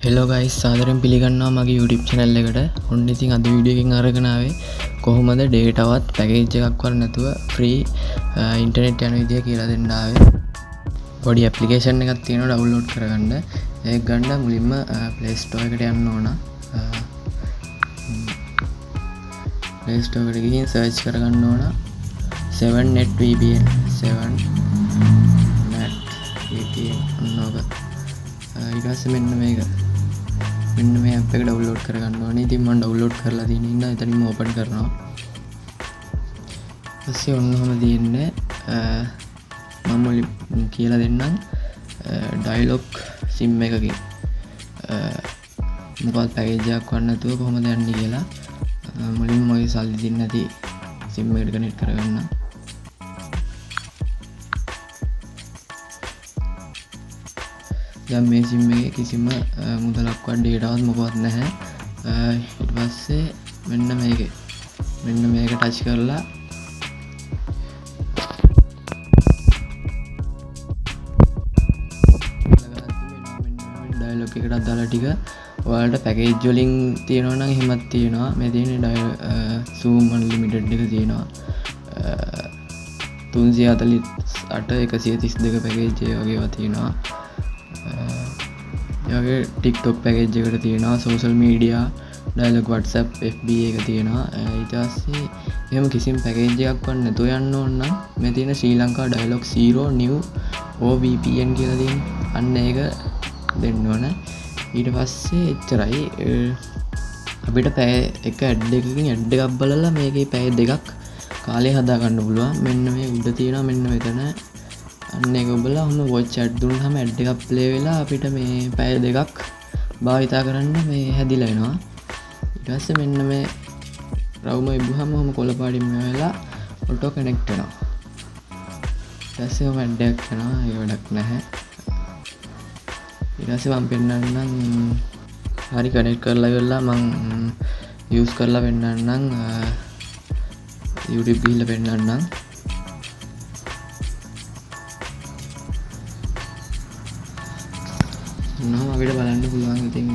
Hello guys සාදරයෙන් පිළිගන්නවා මගේ YouTube channel එකට. ඔන්න ඉතින් අද වීඩියෝ එකකින් අරගෙන ආවේ කොහොමද ඩේටාවත් පැකේජ් එකක් වත් නැතුව ෆ්‍රී ඉන්ටර්නෙට් යන විදිය කියලා දෙන්න ආවේ. පොඩි ඇප්ලිකේෂන් එකක් තියෙනවා ඩවුන්ලෝඩ් කරගන්න. ඒක ගන්න මුලින්ම Play Store එකට යන්න ඕන. Play Store එකට ගිහින් සර්ච් කරගන්න ඕන 7net VPN 7net VPN ඔන්නෝක. ඊට පස්සේ මෙන්න මේක මෙන්න මේ ඇප් එක ඩවුන්ලෝඩ් කරගන්න ඕනේ. ඉතින් මම ඩවුන්ලෝඩ් කරලා තියෙන ඉඳන් එතනින්ම ඕපන් කරනවා. ඊපස්සේ ඔන්නෝම තියෙන්නේ මම මුලින් කියලා දෙන්නම් ඩයලොග් සිම් එකකින් මොකක්ද පැකේජ් එකක් වන්න නැතුව කොහොමද යන්නේ කියලා මුලින්ම මගේ සල්ලි දෙන්නේ නැති සිම් එකට කනෙක්ට් කරගන්න. දැන් මේ සිම් එකේ කිසිම මුදලක්වත් ඩේටාවත් මොකවත් නැහැ. ඊට පස්සේ මෙන්න මේක ටච් කරලා ඩයලොග් එකට දාලා ටික ඔයාලට පැකේජ් වලින් තියෙනවා නම් එහෙමත් තියෙනවා. මේ තියෙන්නේ zoom unlimited එක තියෙනවා 348 132 පැකේජ් එක වගේ ඒවා තියෙනවා. යගේ TikTok පැකේජ් එකට තියෙනවා social media dialog WhatsApp FB එක තියෙනවා. ඊට පස්සේ එහෙම කිසිම පැකේජ් එකක් වත් නැතුව යන්න ඕන නම් මේ තියෙන ශ්‍රී ලංකා dialog 0 new OVPN කියලා තියෙන අන්න ඒක දෙන්න ඕන. ඊට පස්සේ එච්චරයි. අපිට පැය එක ඇඩ් එකකින් ඇඩ් එකක් බලලා මේකේ පැය දෙකක් කාලය හදා ගන්න පුළුවන්. මෙන්න මේ උඩ තියෙනවා මෙන්න මෙතන අන්න ඒක ඔබලා ඔහම වොච් ඇඩ් දුන්නාම ඇඩ් එකක් ප්ලේ වෙලා අපිට මේ පැය දෙකක් භාවිතා කරන්න මේ හැදිලා එනවා. ඊට පස්සේ මෙන්න මේ රවුම ඉබුවම ඔහම කොළ පාටින් වෙලා ඔටෝ කනෙක්ට් වෙනවා. ඊට පස්සේ ඔහම ඇඩ් එකක් යනවා. ඒක වැඩක් නැහැ. ඊට පස්සේ මම පෙන්නන්නම් හරි කනෙක්ට් කරලා ඉවරලා මම යූස් කරලා පෙන්නන්නම් YouTube ගිහිල්ලා පෙන්නන්නම්. නම් අපිට බලන්න පුළුවන්. ඉතින්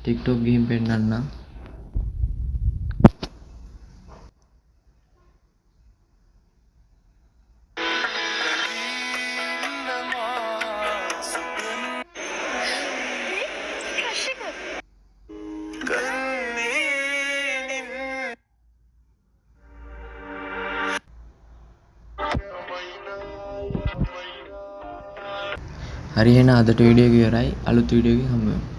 TikTok ගිහින් පෙන්නන්නම්. හරි එහෙනම් අදට වීඩියෝ එක ඉවරයි. අලුත් වීඩියෝ එකකින් හම්බ වෙමු.